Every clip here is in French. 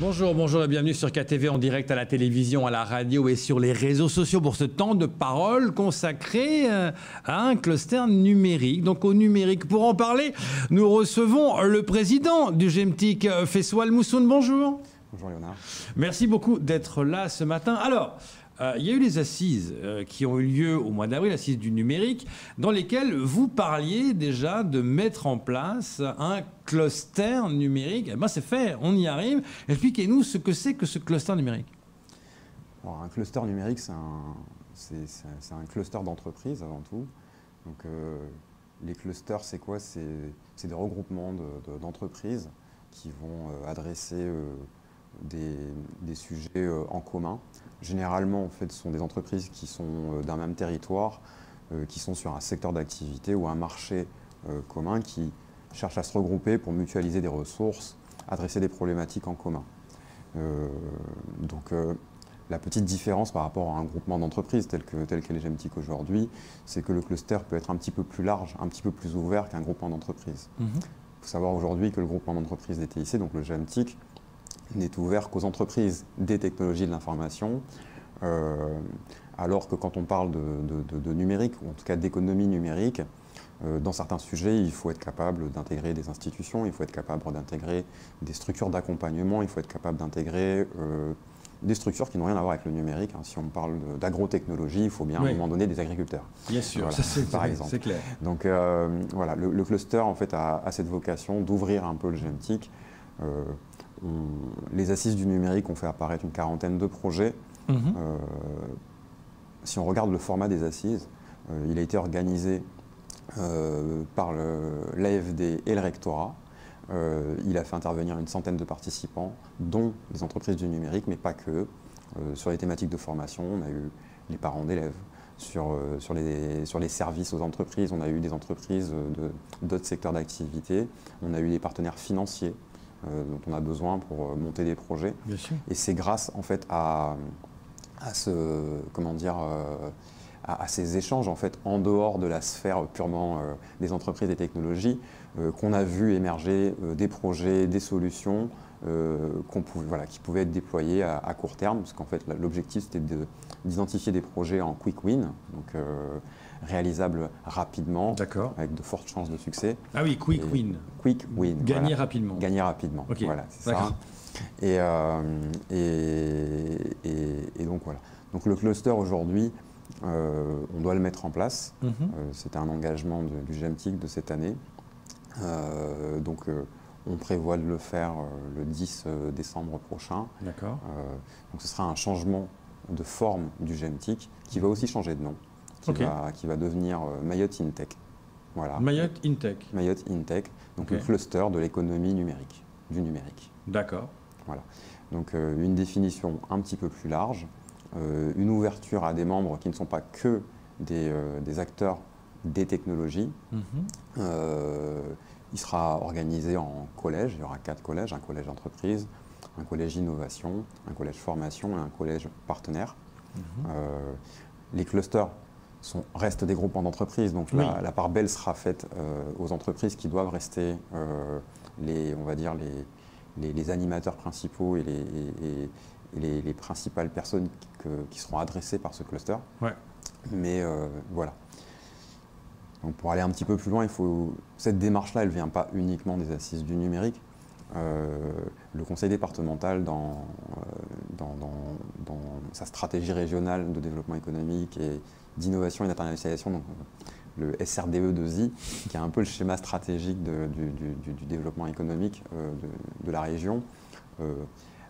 Bonjour, bonjour et bienvenue sur KTV en direct à la télévision, à la radio et sur les réseaux sociaux pour ce temps de parole consacré à un cluster numérique. Donc au numérique, pour en parler, nous recevons le président du GEMTIC, Fessoal Moussoun. Bonjour. Bonjour Léonard. Merci beaucoup d'être là ce matin. Alors, il y a eu les assises qui ont eu lieu au mois d'avril, assises du numérique, dans lesquelles vous parliez déjà de mettre en place un cluster numérique. Eh ben, c'est fait, on y arrive. Expliquez-nous ce que c'est que ce cluster numérique. Alors, un cluster numérique, c'est un cluster d'entreprises avant tout. Donc, les clusters, c'est quoi? C'est des regroupements d'entreprises qui vont adresser des sujets en commun. Généralement, en fait, ce sont des entreprises qui sont d'un même territoire, qui sont sur un secteur d'activité ou un marché commun, qui cherchent à se regrouper pour mutualiser des ressources, adresser des problématiques en commun. La petite différence par rapport à un groupement d'entreprises tel qu'est le GEMTIC aujourd'hui, c'est que le cluster peut être un petit peu plus large, un petit peu plus ouvert qu'un groupement d'entreprises. Il faut savoir aujourd'hui que le groupement d'entreprises des TIC, donc le GEMTIC, n'est ouvert qu'aux entreprises des technologies de l'information, alors que quand on parle de numérique, ou en tout cas d'économie numérique, dans certains sujets, il faut être capable d'intégrer des institutions, il faut être capable d'intégrer des structures d'accompagnement, il faut être capable d'intégrer des structures qui n'ont rien à voir avec le numérique. Si on parle d'agrotechnologie, il faut bien à un moment donné des agriculteurs. Bien sûr, voilà, par exemple. C'est clair. Donc voilà, le cluster en fait a cette vocation d'ouvrir un peu le GEMTIC. Les assises du numérique ont fait apparaître une quarantaine de projets. Si on regarde le format des assises, il a été organisé par l'AFD et le rectorat. Il a fait intervenir une centaine de participants, dont les entreprises du numérique, mais pas que. Sur les thématiques de formation, on a eu les parents d'élèves. Sur les services aux entreprises, on a eu des entreprises d'autres secteurs d'activité. On a eu des partenaires financiers dont on a besoin pour monter des projets. Bien sûr. Et c'est grâce en fait à ces échanges en fait en dehors de la sphère purement des entreprises et des technologies qu'on a vu émerger des projets, des solutions qui pouvaient être déployés à court terme, parce qu'en fait l'objectif c'était d'identifier des projets en quick win, donc réalisables rapidement, avec de fortes chances de succès. Ah oui, quick win. Quick win. Gagner rapidement. Gagner rapidement, okay. Voilà, c'est ça. Et donc voilà. Donc le cluster aujourd'hui, on doit le mettre en place. C'était un engagement du GEMTIC de cette année. On prévoit de le faire le 10 décembre prochain. D'accord. Donc ce sera un changement de forme du GEMTIC qui va aussi changer de nom, qui va devenir Mayotte InTech. Voilà. Mayotte InTech. Mayotte InTech, donc le cluster de l'économie numérique, du numérique. D'accord. Voilà. Donc une définition un petit peu plus large, une ouverture à des membres qui ne sont pas que des acteurs des technologies. Il sera organisé en collèges, il y aura 4 collèges, un collège d'entreprise, un collège innovation, un collège formation et un collège partenaire. Les clusters restent des groupements d'entreprises, donc la part belle sera faite aux entreprises qui doivent rester les animateurs principaux et les principales personnes qui seront adressées par ce cluster. Ouais. Mais voilà. Donc pour aller un petit peu plus loin, cette démarche-là, elle ne vient pas uniquement des assises du numérique. Le conseil départemental, dans sa stratégie régionale de développement économique et d'innovation et d'internationalisation, donc le SRDE2I, qui est un peu le schéma stratégique du développement économique de la région,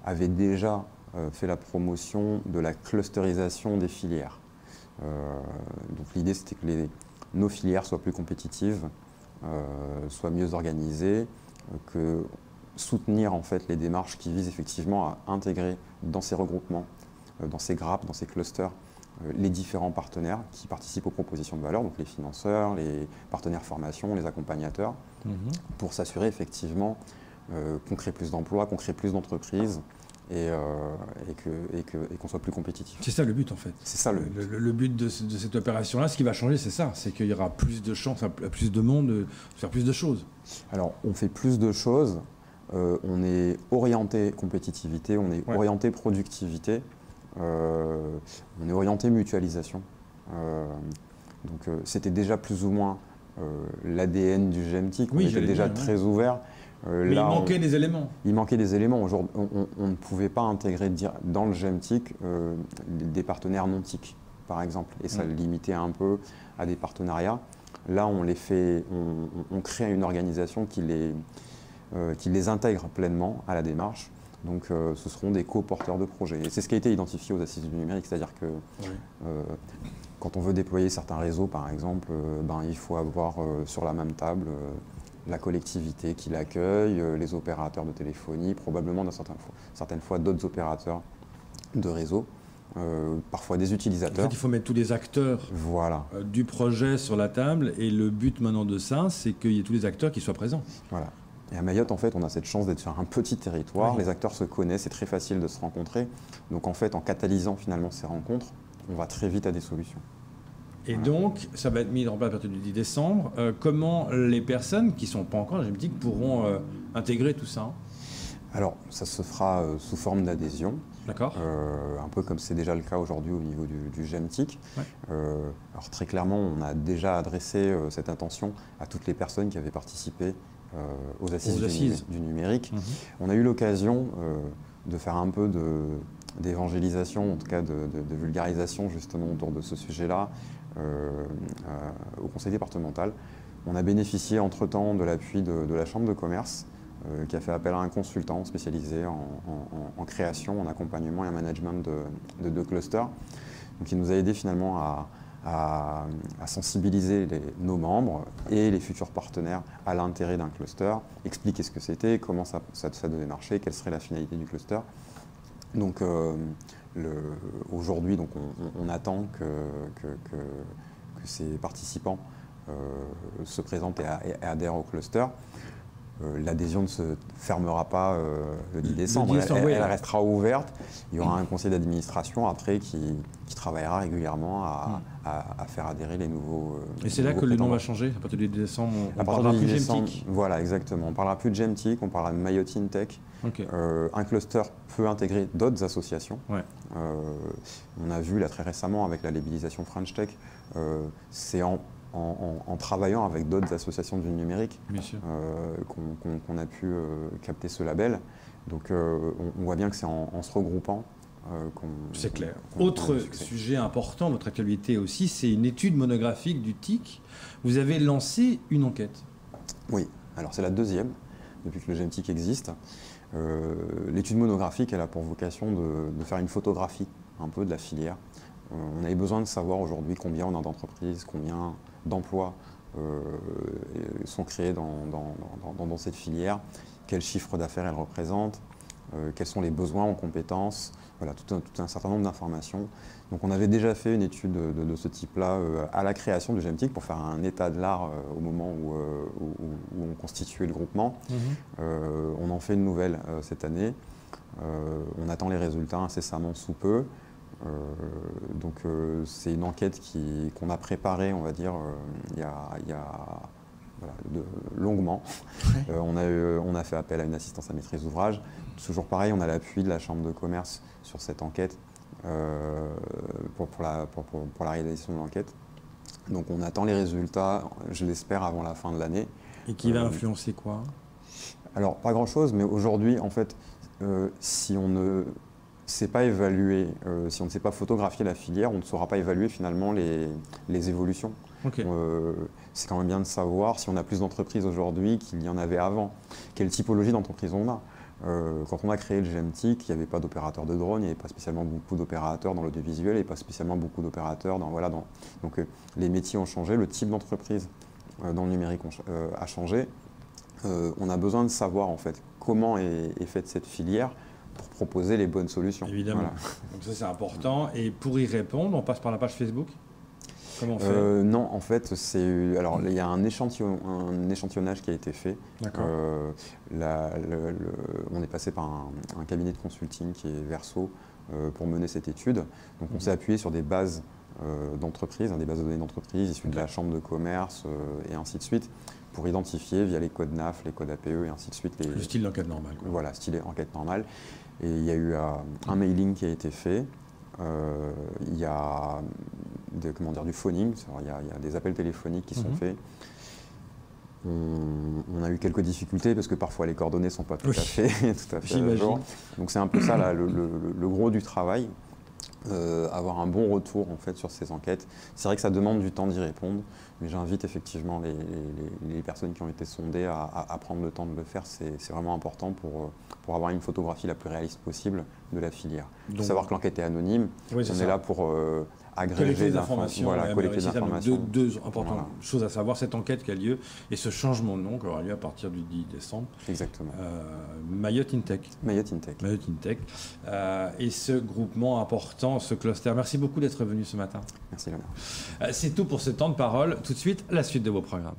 avait déjà fait la promotion de la clusterisation des filières. Donc l'idée, c'était que nos filières soient plus compétitives, soient mieux organisées, que soutenir en fait les démarches qui visent effectivement à intégrer dans ces regroupements, dans ces grappes, dans ces clusters, les différents partenaires qui participent aux propositions de valeur, donc les financeurs, les partenaires formation, les accompagnateurs, pour s'assurer effectivement qu'on crée plus d'emplois, qu'on crée plus d'entreprises, et qu'on soit plus compétitif. C'est ça le but en fait. C'est ça le but. Le but de cette opération-là, ce qui va changer, c'est ça, c'est qu'il y aura plus de chances, plus de monde, de faire plus de choses. Alors, on fait plus de choses. on est orienté compétitivité, on est orienté productivité, on est orienté mutualisation. Donc c'était déjà plus ou moins l'ADN du GMTIC, on était déjà très ouvert. Mais là, il manquait des éléments. Il manquait des éléments. On ne pouvait pas intégrer dans le GMTIC des partenaires non TIC, par exemple. Et ça limitait un peu à des partenariats. Là, on crée une organisation qui les intègre pleinement à la démarche. Donc, ce seront des co-porteurs de projets. Et c'est ce qui a été identifié aux assises du numérique, c'est-à-dire que quand on veut déployer certains réseaux, par exemple, il faut avoir sur la même table la collectivité qui l'accueille, les opérateurs de téléphonie, probablement certaines fois d'autres opérateurs de réseau, parfois des utilisateurs. En fait, il faut mettre tous les acteurs du projet sur la table, et le but maintenant de ça, c'est qu'il y ait tous les acteurs qui soient présents. Voilà. Et à Mayotte, en fait, on a cette chance d'être sur un petit territoire, les acteurs se connaissent, c'est très facile de se rencontrer. Donc en fait, en catalysant finalement ces rencontres, on va très vite à des solutions. Et donc, ça va être mis en place à partir du 10 décembre. Comment les personnes qui ne sont pas encore dans le GMTIC pourront intégrer tout ça? Alors, ça se fera sous forme d'adhésion. D'accord. Un peu comme c'est déjà le cas aujourd'hui au niveau du GMTIC. Alors très clairement, on a déjà adressé cette intention à toutes les personnes qui avaient participé aux assises du numérique. On a eu l'occasion de faire un peu d'évangélisation, en tout cas de vulgarisation justement autour de ce sujet-là au conseil départemental. On a bénéficié entre-temps de l'appui de la Chambre de commerce qui a fait appel à un consultant spécialisé en création, en accompagnement et en management de clusters. Donc il nous a aidé finalement à sensibiliser nos membres et les futurs partenaires à l'intérêt d'un cluster, expliquer ce que c'était, comment ça devait marcher, quelle serait la finalité du cluster. Donc aujourd'hui, on attend que ces participants se présentent et adhèrent au cluster. L'adhésion ne se fermera pas le 10 décembre, elle restera ouverte. Il y aura un conseil d'administration après qui travaillera régulièrement à faire adhérer les nouveaux. Et c'est là que le nom va changer. À partir du 10 décembre, on parlera plus de GMTIC. Voilà, exactement. On ne parlera plus de GMTIC, on parlera de Mayotte InTech. Un cluster peut intégrer d'autres associations. On a vu là très récemment avec la labellisation French Tech, c'est en travaillant avec d'autres associations du numérique qu'on a pu capter ce label. Donc on voit bien que c'est en se regroupant c'est clair. Autre sujet important, votre actualité aussi, c'est une étude monographique du TIC. Vous avez lancé une enquête. Oui, alors c'est la deuxième, depuis que le GMTIC existe. L'étude monographique, elle a pour vocation de faire une photographie un peu de la filière. On avait besoin de savoir aujourd'hui combien on a d'entreprises, combien d'emplois sont créés dans cette filière, quel chiffre d'affaires elle représente, quels sont les besoins en compétences, voilà, tout un certain nombre d'informations. Donc on avait déjà fait une étude de ce type-là à la création du GMTIC pour faire un état de l'art au moment où on constituait le groupement. On en fait une nouvelle cette année. On attend les résultats incessamment sous peu. Donc c'est une enquête qu'on a préparée, on va dire, il y a longuement. On a fait appel à une assistance à maîtrise d'ouvrage. Toujours pareil, on a l'appui de la Chambre de commerce sur cette enquête pour la réalisation de l'enquête. Donc on attend les résultats, je l'espère, avant la fin de l'année. Et qui va influencer quoi? Alors pas grand-chose, mais aujourd'hui, en fait, si on ne sait pas évaluer, si on ne sait pas photographier la filière, on ne saura pas évaluer finalement les évolutions. C'est quand même bien de savoir si on a plus d'entreprises aujourd'hui qu'il y en avait avant. Quelle typologie d'entreprise on a. Quand on a créé le GMTIC, il n'y avait pas d'opérateurs de drones, il n'y avait pas spécialement beaucoup d'opérateurs dans l'audiovisuel, il n'y avait pas spécialement beaucoup d'opérateurs donc les métiers ont changé, le type d'entreprise dans le numérique a changé. On a besoin de savoir en fait comment est faite cette filière pour proposer les bonnes solutions. Évidemment. Voilà. Donc ça c'est important. Et pour y répondre, on passe par la page Facebook? Comment on fait? Non, en fait, alors il y a un échantillonnage qui a été fait. D'accord. On est passé par un cabinet de consulting qui est Verso pour mener cette étude. Donc on s'est appuyé sur des bases d'entreprises, des bases de données d'entreprises issues de la Chambre de commerce et ainsi de suite, pour identifier via les codes NAF, les codes APE et ainsi de suite. Le style d'enquête normale. Voilà, style enquête normale. Et il y a eu un mailing qui a été fait. Il y a du phoning, il y a des appels téléphoniques qui sont faits. On a eu quelques difficultés parce que parfois les coordonnées ne sont pas tout à fait à jour. Donc c'est un peu ça là, le gros du travail. Avoir un bon retour en fait sur ces enquêtes. C'est vrai que ça demande du temps d'y répondre, mais j'invite effectivement les personnes qui ont été sondées à prendre le temps de le faire. C'est vraiment important pour avoir une photographie la plus réaliste possible de la filière. Il faut savoir que l'enquête est anonyme, on est là pour agréger des informations. Voilà, collecter des informations. Deux importantes choses à savoir, cette enquête qui a lieu et ce changement de nom qui aura lieu à partir du 10 décembre. Exactement. Mayotte InTech. Mayotte InTech. Mayotte InTech. Et ce groupement important, ce cluster. Merci beaucoup d'être venu ce matin. Merci Léonard. C'est tout pour ce temps de parole. Tout de suite, la suite de vos programmes.